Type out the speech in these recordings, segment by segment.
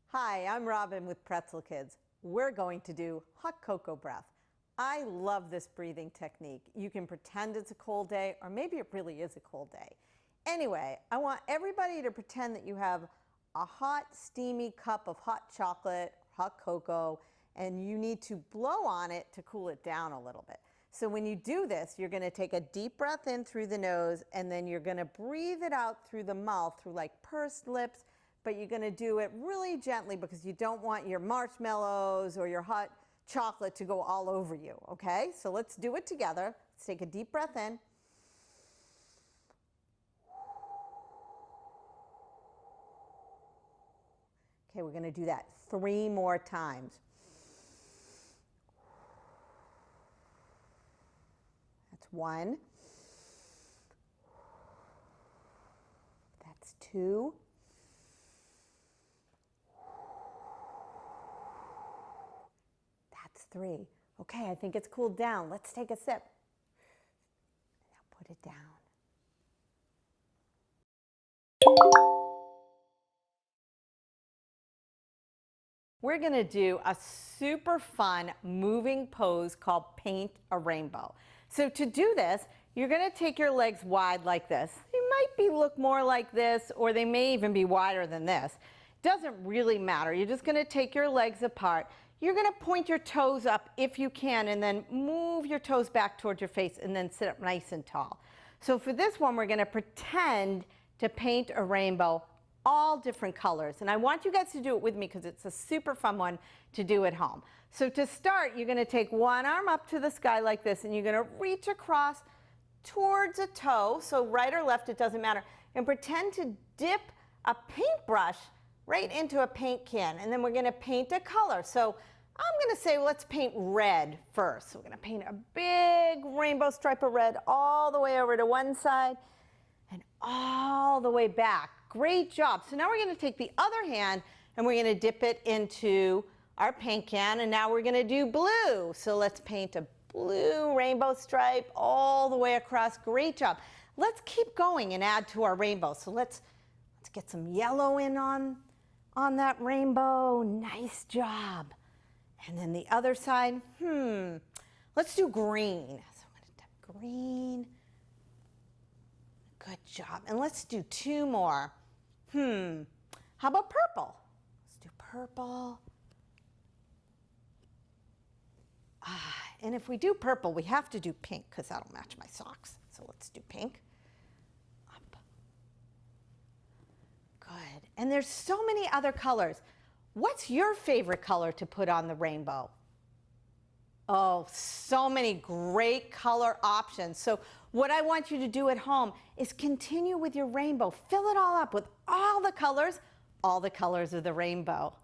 Hi, I'm Robyn with Pretzel Kids. We're going to do hot cocoa breath. I love this breathing technique. You can pretend it's a cold day, or maybe it really is a cold day. Anyway, I want everybody to pretend that you have a hot, steamy cup of hot chocolate, hot cocoa, and you need to blow on it to cool it down a little bit. So when you do this, you're going to take a deep breath in through the nose, and then you're going to breathe it out through the mouth, through like pursed lips, but you're going to do it really gently because you don't want your marshmallows or your hot chocolate to go all over you, okay? So let's do it together. Let's take a deep breath in. Okay, we're going to do that 3 more times. That's 1. That's 2. That's 3. Okay, I think it's cooled down. Let's take a sip. Now put it down. We're going to do a super fun moving pose called Paint a Rainbow. So to do this, you're going to take your legs wide like this. They might look more like this, or they may even be wider than this. Doesn't really matter. You're just going to take your legs apart. You're going to point your toes up if you can, and then move your toes back towards your face, and then sit up nice and tall. So for this one, we're going to pretend to paint a rainbow, all different colors. And I want you guys to do it with me because it's a super fun one to do at home. So to start, you're going to take one arm up to the sky like this, and you're going to reach across towards a toe, so right or left, it doesn't matter, and pretend to dip a paintbrush right into a paint can, and then we're going to paint a color. So I'm going to say let's paint red first. So we're going to paint a big rainbow stripe of red all the way over to one side and all the way back. Great job. So now we're going to take the other hand and we're going to dip it into our paint can, and now we're going to do blue. So let's paint a blue rainbow stripe all the way across. Great job. Let's keep going and add to our rainbow. So let's get some yellow in on that rainbow. Nice job. And then the other side, let's do green. So I'm going to dip green. Good job. And let's do 2 more. How about purple? Let's do purple. And if we do purple, we have to do pink because that'll match my socks. So let's do pink. Up. Good. And there's so many other colors. What's your favorite color to put on the rainbow? Oh, so many great color options. So what I want you to do at home is continue with your rainbow. Fill it all up with all the colors of the rainbow.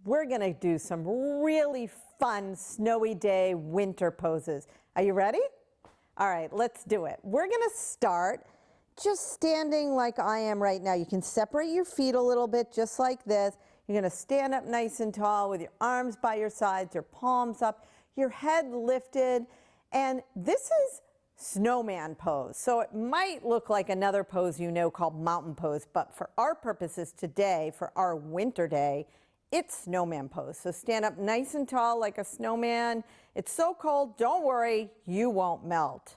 We're going to do some really fun snowy day winter poses. Are you ready? All right, let's do it. We're going to start just standing like I am right now. You can separate your feet a little bit just like this. You're going to stand up nice and tall with your arms by your sides, your palms up, your head lifted. And this is snowman pose. So it might look like another pose you know called mountain pose, but for our purposes today, for our winter day, it's snowman pose. So stand up nice and tall like a snowman. It's so cold, don't worry, you won't melt.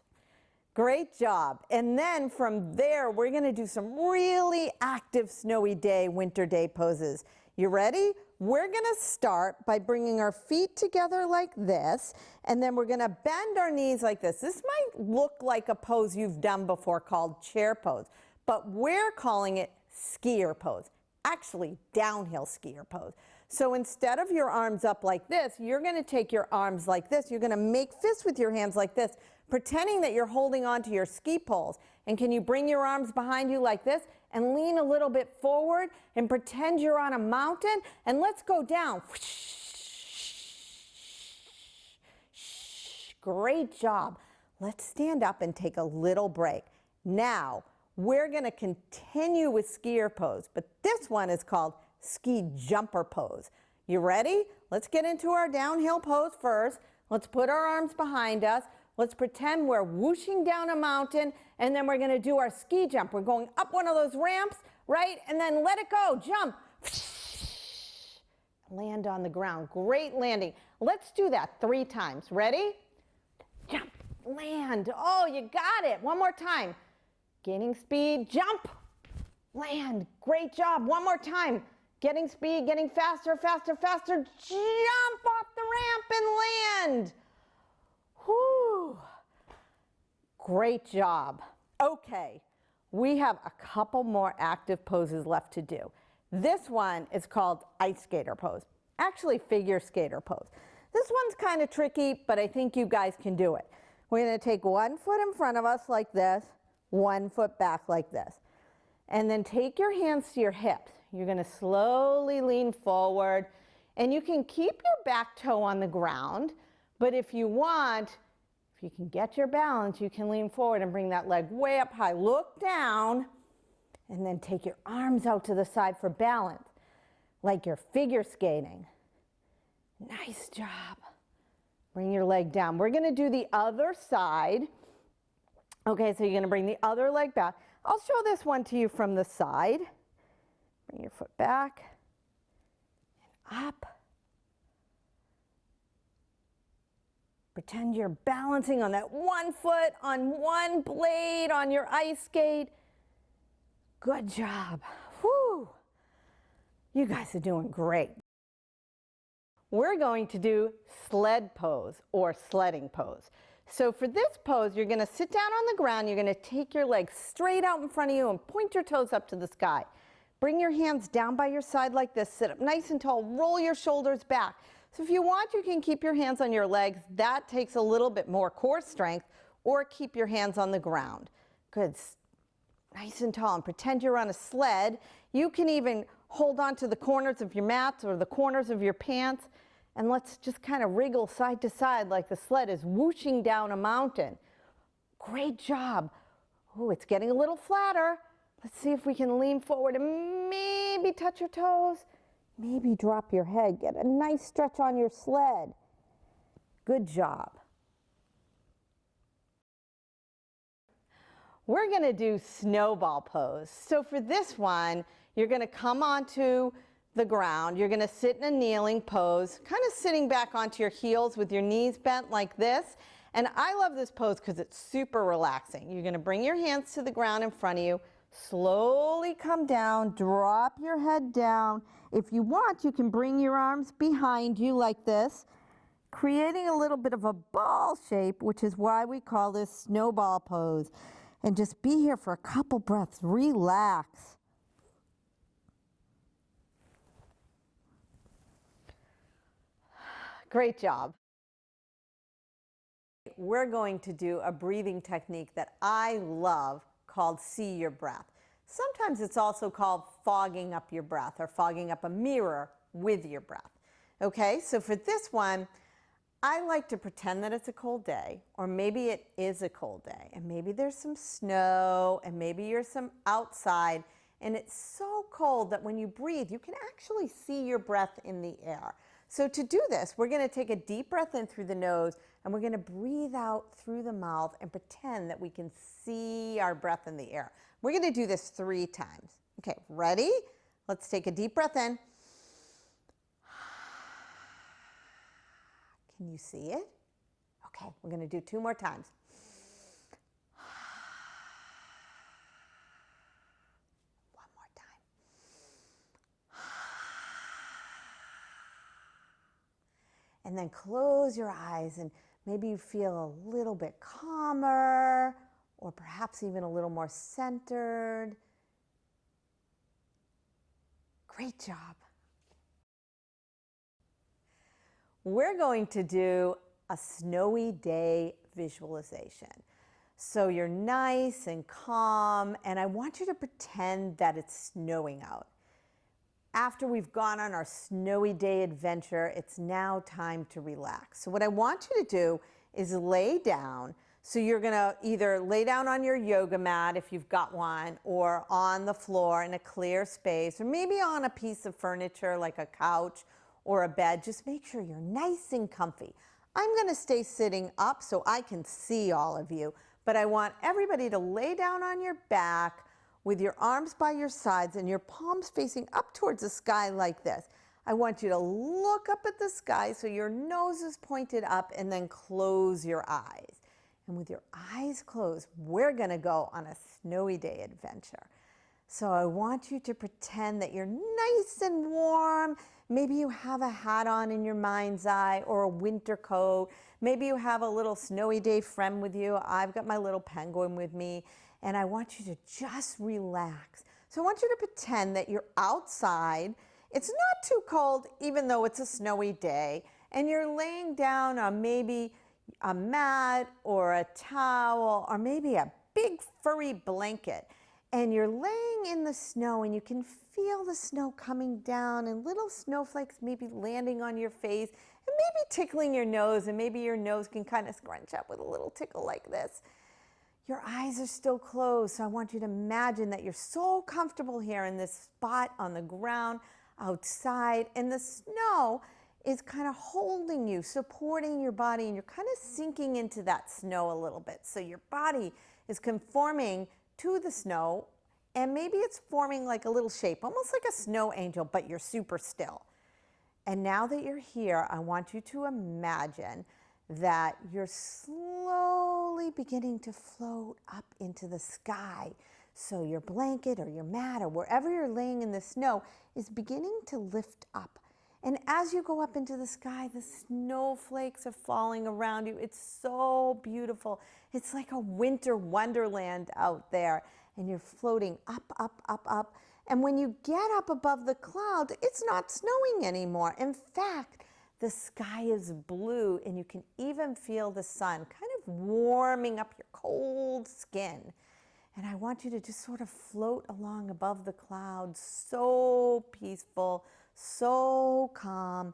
Great job. And then from there, we're going to do some really active snowy day, winter day poses. You ready? We're going to start by bringing our feet together like this, and then we're going to bend our knees like this. This might look like a pose you've done before called chair pose, but we're calling it skier pose. Actually, downhill skier pose. So instead of your arms up like this, you're going to take your arms like this. You're going to make fists with your hands like this, pretending that you're holding on to your ski poles. And can you bring your arms behind you like this and lean a little bit forward and pretend you're on a mountain? And let's go down. Great job. Let's stand up and take a little break. Now, we're going to continue with skier pose, but this one is called ski jumper pose. You ready? Let's get into our downhill pose first. Let's put our arms behind us. Let's pretend we're whooshing down a mountain, and then we're going to do our ski jump. We're going up one of those ramps, right? And then let it go, jump. Land on the ground. Great landing. Let's do that 3 times. Ready? Jump, land. Oh, you got it. One more time. Gaining speed, jump, land. Great job. One more time. Getting speed, getting faster, faster, faster. Jump off the ramp and land. Whew. Great job. Okay, we have a couple more active poses left to do. This one is called ice skater pose, actually figure skater pose. This one's kind of tricky, but I think you guys can do it. We're going to take 1 foot in front of us like this, 1 foot back like this. And then take your hands to your hips. You're going to slowly lean forward, and you can keep your back toe on the ground, but if you want, if you can get your balance, you can lean forward and bring that leg way up high. Look down, and then take your arms out to the side for balance, like you're figure skating. Nice job. Bring your leg down. We're going to do the other side. Okay, so you're going to bring the other leg back. I'll show this one to you from the side. Bring your foot back and up. Pretend you're balancing on that 1 foot, on 1 blade, on your ice skate. Good job. Whew. You guys are doing great. We're going to do sled pose or sledding pose. So for this pose, you're going to sit down on the ground. You're going to take your legs straight out in front of you and point your toes up to the sky. Bring your hands down by your side like this. Sit up nice and tall. Roll your shoulders back. So if you want, you can keep your hands on your legs. That takes a little bit more core strength, or keep your hands on the ground. Good. Nice and tall, and pretend you're on a sled. You can even hold on to the corners of your mats or the corners of your pants, and let's just kind of wriggle side to side like the sled is whooshing down a mountain. Great job. Oh, it's getting a little flatter. Let's see if we can lean forward and maybe touch your toes. Maybe drop your head. Get a nice stretch on your sled. Good job. We're going to do snowball pose. So for this one, you're going to come onto the ground. You're going to sit in a kneeling pose, kind of sitting back onto your heels with your knees bent like this. And I love this pose because it's super relaxing. You're going to bring your hands to the ground in front of you. Slowly come down, drop your head down. If you want, you can bring your arms behind you like this, creating a little bit of a ball shape, which is why we call this snowball pose. And just be here for a couple breaths. Relax. Great job. We're going to do a breathing technique that I love called see your breath. Sometimes it's also called fogging up your breath or fogging up a mirror with your breath. Okay, so for this one, I like to pretend that it's a cold day, or maybe it is a cold day, and maybe there's some snow, and maybe you're outside, and it's so cold that when you breathe, you can actually see your breath in the air. So to do this, we're going to take a deep breath in through the nose, and we're going to breathe out through the mouth and pretend that we can see our breath in the air. We're going to do this 3 times. Okay, ready? Let's take a deep breath in. Can you see it? Okay, we're going to do 2 more times. One more time. And then close your eyes, and maybe you feel a little bit calmer, or perhaps even a little more centered. Great job. We're going to do a snowy day visualization. So you're nice and calm, and I want you to pretend that it's snowing out. After we've gone on our snowy day adventure, it's now time to relax. So what I want you to do is lay down. So you're going to either lay down on your yoga mat if you've got one, or on the floor in a clear space, or maybe on a piece of furniture like a couch or a bed. Just make sure you're nice and comfy. I'm going to stay sitting up so I can see all of you, but I want everybody to lay down on your back with your arms by your sides and your palms facing up towards the sky like this. I want you to look up at the sky so your nose is pointed up, and then close your eyes. And with your eyes closed, we're going to go on a snowy day adventure. So I want you to pretend that you're nice and warm. Maybe you have a hat on in your mind's eye, or a winter coat. Maybe you have a little snowy day friend with you. I've got my little penguin with me, and I want you to just relax. So I want you to pretend that you're outside. It's not too cold, even though it's a snowy day, and you're laying down on maybe a mat or a towel or maybe a big furry blanket. And you're laying in the snow, and you can feel the snow coming down and little snowflakes maybe landing on your face and maybe tickling your nose, and maybe your nose can kind of scrunch up with a little tickle like this. Your eyes are still closed, so I want you to imagine that you're so comfortable here in this spot on the ground outside, and the snow is kind of holding you, supporting your body, and you're kind of sinking into that snow a little bit. So your body is conforming to the snow, and maybe it's forming like a little shape, almost like a snow angel, but you're super still. And now that you're here, I want you to imagine that you're slowly beginning to float up into the sky. So your blanket or your mat or wherever you're laying in the snow is beginning to lift up. And as you go up into the sky, the snowflakes are falling around you. It's so beautiful. It's like a winter wonderland out there. And you're floating up, up, up, up. And when you get up above the clouds, it's not snowing anymore. In fact, the sky is blue, and you can even feel the sun kind of warming up your cold skin. And I want you to just sort of float along above the clouds, so peaceful, so calm.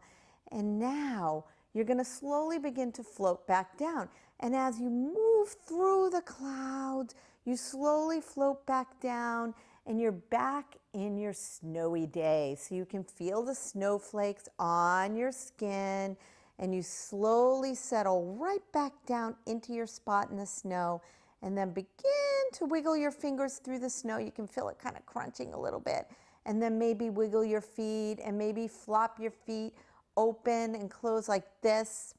And now you're going to slowly begin to float back down. And as you move through the clouds, you slowly float back down, and you're back in your snowy day. So you can feel the snowflakes on your skin, and you slowly settle right back down into your spot in the snow, and then begin to wiggle your fingers through the snow. You can feel it kind of crunching a little bit. And then maybe wiggle your feet, and maybe flop your feet open and close like this.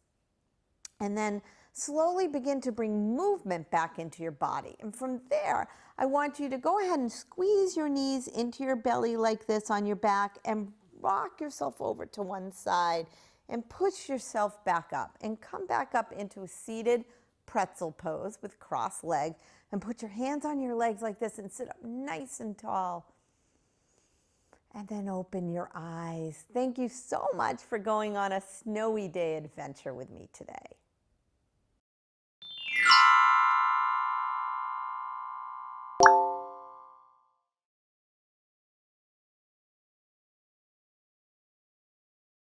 And then slowly begin to bring movement back into your body. And from there, I want you to go ahead and squeeze your knees into your belly like this on your back, and rock yourself over to one side and push yourself back up, and come back up into a seated pretzel pose with crossed legs, and put your hands on your legs like this and sit up nice and tall. And then open your eyes. Thank you so much for going on a snowy day adventure with me today.